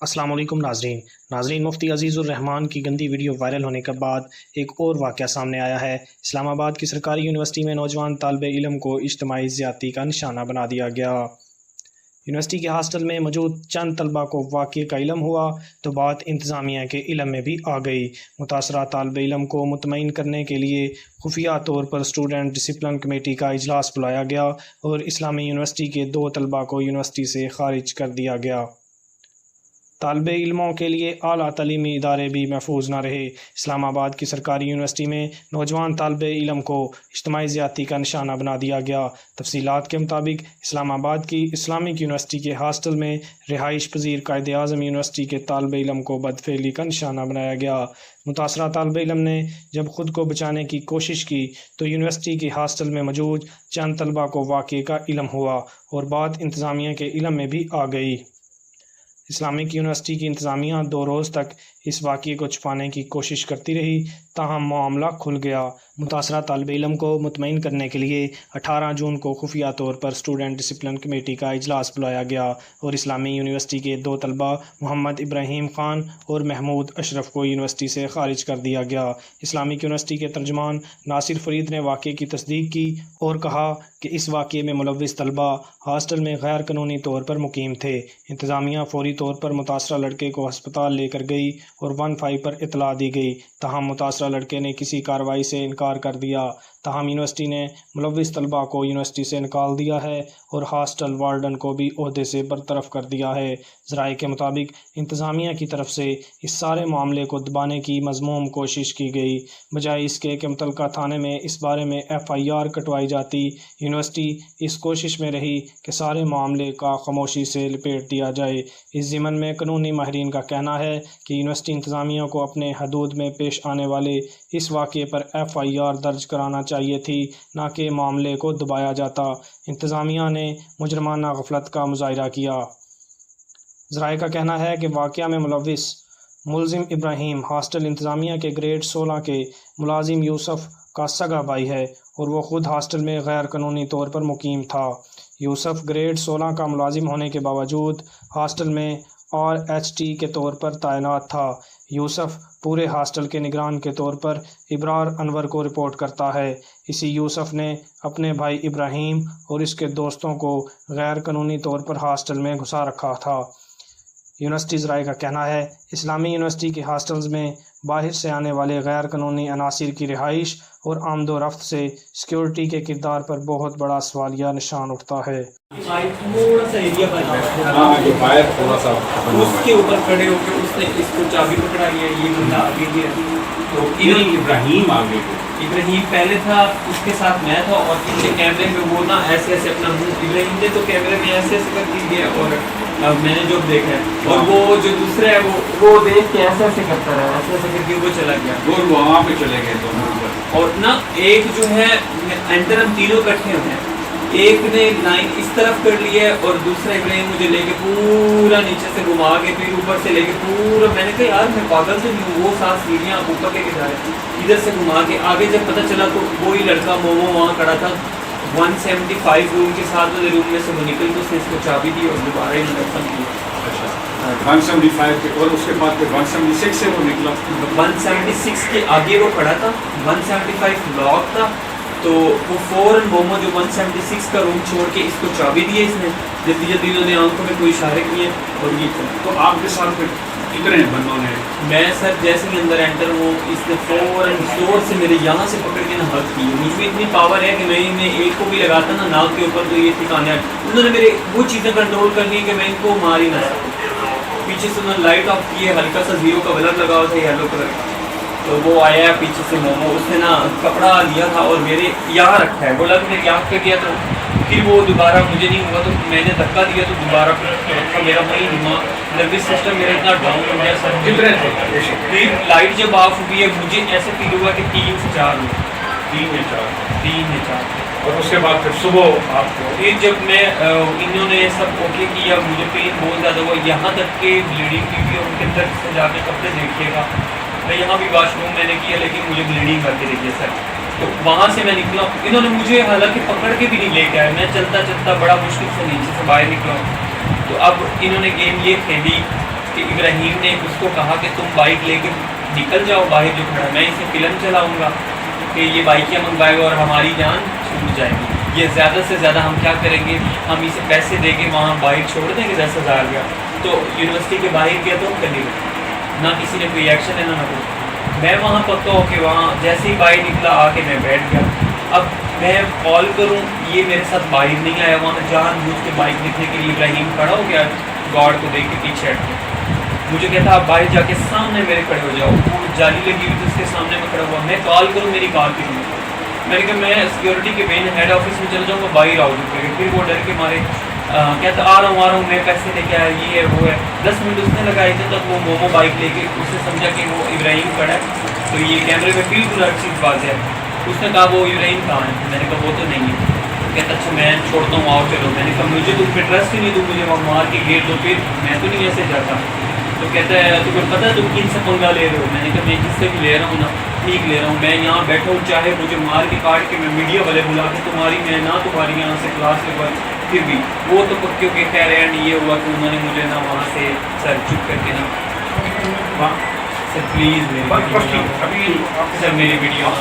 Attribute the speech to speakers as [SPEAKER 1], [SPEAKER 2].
[SPEAKER 1] السلام علیکم ناظرین مفتی عزیز الرحمان کی گندی ویڈیو وائرل ہونے کے بعد ایک اور واقعہ سامنے آیا ہے۔ اسلام آباد کی سرکاری یونیورسٹی میں نوجوان طالب علم کو اجتماعی زیادتی کا نشانہ بنا دیا گیا۔ یونیورسٹی کے ہاسٹل میں موجود چند طلبہ کو واقعے کا علم ہوا تو بات انتظامیہ کے علم میں بھی آ گئی۔ متاثرہ طالب علم کو مطمئن کرنے کے لیے خفیہ طور پر اسٹوڈنٹ ڈسپلن کمیٹی کا اجلاس بلایا گیا اور اسلامی یونیورسٹی کے 2 طلبہ کو یونیورسٹی سے خارج کر دیا گیا۔ طالب علموں کے لیے اعلیٰ تعلیمی ادارے بھی محفوظ نہ رہے۔ اسلام آباد کی سرکاری یونیورسٹی میں نوجوان طالب علم کو اجتماعی زیادتی کا نشانہ بنا دیا گیا۔ تفصیلات کے مطابق اسلام آباد کی اسلامک یونیورسٹی کے ہاسٹل میں رہائش پذیر قائد اعظم یونیورسٹی کے طالب علم کو بدفعلی کا نشانہ بنایا گیا۔ متاثرہ طالب علم نے جب خود کو بچانے کی کوشش کی تو یونیورسٹی کے ہاسٹل میں موجود چند طلبہ کو واقعے کا علم ہوا اور بات انتظامیہ کے علم میں بھی آ گئی۔ اسلامک یونیورسٹی کی انتظامیہ 2 روز تک اس واقعے کو چھپانے کی کوشش کرتی رہی، تاہم معاملہ کھل گیا۔ متاثرہ طالب علم کو مطمئن کرنے کے لیے 18 جون کو خفیہ طور پر اسٹوڈنٹ ڈسپلن کمیٹی کا اجلاس بلایا گیا اور اسلامی یونیورسٹی کے 2 طلبہ محمد ابراہیم خان اور محمود اشرف کو یونیورسٹی سے خارج کر دیا گیا۔ اسلامک یونیورسٹی کے ترجمان ناصر فرید نے واقعے کی تصدیق کی اور کہا کہ اس واقعے میں ملوث طلبہ ہاسٹل میں غیر قانونی طور پر مقیم تھے۔ انتظامیہ فوری طور پر متاثرہ لڑکے کو ہسپتال لے کر گئی اور 15 پر اطلاع دی گئی، تاہم متاثرہ لڑکے نے کسی کارروائی سے انکار کر دیا۔ تاہم یونیورسٹی نے ملوث طلبہ کو یونیورسٹی سے نکال دیا ہے اور ہاسٹل وارڈن کو بھی عہدے سے برطرف کر دیا ہے۔ ذرائع کے مطابق انتظامیہ کی طرف سے اس سارے معاملے کو دبانے کی مذموم کوشش کی گئی، بجائے اس کے کہ متعلقہ تھانے میں اس بارے میں FIR کٹوائی جاتی۔ یونیورسٹی اس کوشش میں رہی کہ سارے معاملے کا خاموشی سے لپیٹ دیا جائے۔ اس ضمن میں قانونی ماہرین کا کہنا ہے کہ یونیورسٹی انتظامیہ کو اپنے حدود میں پیش آنے والے اس واقعے پر FIR درج کرانا چاہیے تھی، نہ کہ معاملے کو دبایا جاتا۔ انتظامیہ نے مجرمانہ غفلت کا مظاہرہ کیا۔ ذرائع کا کہنا ہے کہ واقعہ میں ملوث ملزم ابراہیم ہاسٹل انتظامیہ کے گریڈ 16 کے ملازم یوسف کا سگا بھائی ہے اور وہ خود ہاسٹل میں غیر قانونی طور پر مقیم تھا۔ یوسف گریڈ 16 کا ملازم ہونے کے باوجود ہاسٹل میں RHT کے طور پر تعینات تھا۔ یوسف پورے ہاسٹل کے نگران کے طور پر ابرار انور کو رپورٹ کرتا ہے۔ اسی یوسف نے اپنے بھائی ابراہیم اور اس کے دوستوں کو غیر قانونی طور پر ہاسٹل میں گھسا رکھا تھا۔ یونیورسٹی ذرائع کا کہنا ہے اسلامی یونیورسٹی کے ہاسٹلز میں باہر سے آنے والے غیر قانونی عناصر کی رہائش اور آمد و رفت سے سیکیورٹی کے کردار پر بہت بڑا سوالیہ نشان اٹھتا ہے۔
[SPEAKER 2] تھوڑا سا ایریا اس کے اوپر کھڑے ہو کے اس نے اس کو چابی پکڑائی ہے، یہ بندہ آگے گیا تو
[SPEAKER 3] ابراہیم آگے
[SPEAKER 2] ابراہیم پہلے تھا، اس کے ساتھ میں تھا اور پیچھے کیمرے میں وہ نا ایسے ایسے اپنا منہ، ابراہیم نے تو کیمرے میں ایسے ایسے کر دیا اور میں نے جو دیکھا ہے اور وہ جو دوسرا ہے وہ دیکھ کے ایسے ایسے کرتا رہا، ایسے ایسے کر کے وہ چلا گیا،
[SPEAKER 3] وہ وہاں پہ چلے گئے دونوں۔
[SPEAKER 2] اور نا ایک جو ہے انٹر ہم تینوں کٹھے ہوئے ہیں، ایک نے لائن اس طرف کر لی ہے اور دوسرا ابراہیم مجھے لے کے پورا نیچے سے گھما کے پھر اوپر سے لے کے پورا، میں نے کہا یار میں پاگل سے نہیں ہوں، وہ 7 سیڑھیاں اوپر لے کے جا رہے ادھر سے گھما کے آگے جب پتہ چلا تو وہی لڑکا مومو وہاں کھڑا تھا 175 روم کے ساتھ، والے روم میں سے وہ نکل کے اس نے اس کو چابی دی اور دوبارہ ہی ختم کیا۔
[SPEAKER 3] 175 کے اور اس کے بعد پھر 176 سے وہ نکلا،
[SPEAKER 2] 176 کے آگے وہ کھڑا تھا، 175 لاک تھا تو وہ فوراً مومو جو 176 کا روم چھوڑ کے اس کو چابی دی ہے، اس نے جلدی جلدی انہوں نے آنکھوں میں کوئی اشارے کیے اور یہ چلا۔
[SPEAKER 3] تو آپ کے ساتھ پھر کتنے بندوں نے؟
[SPEAKER 2] میں سر جیسے ہی اندر انٹر ہوں اس نے فوراً زور سے میرے یہاں سے پکڑ کے نہ ہاتھ کی، مجھ میں اتنی پاور ہے کہ میں ایک کو بھی لگاتا نا ناک کے اوپر تو یہ ٹھکانے آئے، انہوں نے میرے وہ چیزیں کنٹرول کرنی ہے کہ میں ان کو مار ہی نہ سکوں۔ پیچھے سے انہوں نے لائٹ آف کی ہے، ہلکا سا 0 کا بلب لگا ہوا تھا یلو کلر کا، تو وہ آیا ہے پیچھے سے مومو، اس نے نا کپڑا لیا تھا اور میرے یہاں رکھا ہے، بولا کہ میں یہاں پہ گیا تو پھر وہ دوبارہ مجھے نہیں ہوا تو میں نے دھکا دیا تو دوبارہ رکھا، میرا وہی دماغ نروس سسٹم میرا اتنا ڈاؤن ہو گیا سر۔
[SPEAKER 3] کتنے تھے؟
[SPEAKER 2] پھر لائٹ جب آف ہوئی ہے مجھے ایسے فیل ہوا کہ 3 سے 4 ہوئے،
[SPEAKER 3] 3 یا 4
[SPEAKER 2] 3 یا 4۔
[SPEAKER 3] اور اس کے بعد پھر صبح آپ کو
[SPEAKER 2] پھر جب میں انہوں نے سب اوکے کیا مجھے پین بہت زیادہ ہوا، یہاں تک کہ بلیڈنگ کی بھی، ان کے اندر سے جا کے کپڑے دیکھیے گا، میں یہاں بھی واش روم میں نے کیا لیکن مجھے بلیڈنگ کر کے دیکھیے سر، تو وہاں سے میں نکلا، انہوں نے مجھے حالانکہ پکڑ کے بھی نہیں لے کے آئے، میں چلتا چلتا بڑا مشکل سے نیچے سے باہر نکلا ہوں۔ تو اب انہوں نے گیم یہ کھیلی کہ ابراہیم نے اس کو کہا کہ تم بائک لے کے نکل جاؤ باہر جو کھڑا، میں اسے فلم چلاؤں گا کہ یہ بائکیں منگوائے گا اور ہماری جان چھوٹ جائے گی، یہ زیادہ سے زیادہ ہم کیا کریں گے، ہم اسے پیسے دے کے وہاں بائک چھوڑ دیں گے 10,000 کا۔ تو یونیورسٹی کے باہر گیا تو کر نہ کسی نے کوئی ایکشن لینا نہ کچھ، میں وہاں پکا ہو کے وہاں جیسے ہی باہر نکلا آ کے میں بیٹھ گیا۔ اب میں کال کروں، یہ میرے ساتھ باہر نہیں آیا، وہاں جان بوجھ کے بائک نکلنے کے لیے ابراہیم کھڑا ہو گیا گارڈ کو دیکھ کے پیچھے ہٹ کے، مجھے کہتا آپ باہر جا کے سامنے میرے کھڑے ہو جاؤ، وہ جالی لگی ہوئی تھی اس کے سامنے میں کھڑا ہوا، میں کال کروں میری کال کی نہیں، میں نے کہا میں سیکورٹی کے مین ہیڈ آفس میں چل جاؤں گا، باہر آؤ جائے، پھر وہ ڈر کے مارے کہتا آ رہا ہوں میں پیسے لے کے آیا، یہ ہے وہ ہے، 10 منٹ اس نے لگائے تھے تک وہ مومو بائک لے کے، اس نے سمجھا کہ وہ ابراہیم کھڑا ہے، تو یہ کیمرے میں بالکل ہر چیز واضح ہے، اس نے کہا وہ ابراہیم کہاں ہے، میں نے کہا وہ تو نہیں ہے، کہتا اچھا میں چھوڑتا ہوں آؤ چلو، میں نے کہا مجھے تم پہ ٹرسٹ ہی نہیں، تم مجھے وہاں مار کے گھیر دو پھر میں تو نہیں ایسے جاتا، تو کہتا ہے تمہیں پتہ ہے تم کن سے پنگا لے رہے ہو، میں نے کہا میں کس سے بھی لے رہا ہوں نا، ٹھیک لے رہا ہوں، میں یہاں بیٹھا ہوں چاہے مجھے مار کے کاٹ کے میں میڈیا والے بلا کے تمہاری میں نہ تمہاری یہاں سے کلاس لگوائی، پھر بھی وہ تو پکیوں کے خیر اینڈ یہ ہوا کہ انہوں نے مجھے نہ وہاں سے سر چپ کر کے نا سر پلیز میری
[SPEAKER 3] ابھی
[SPEAKER 2] سر میری ویڈیو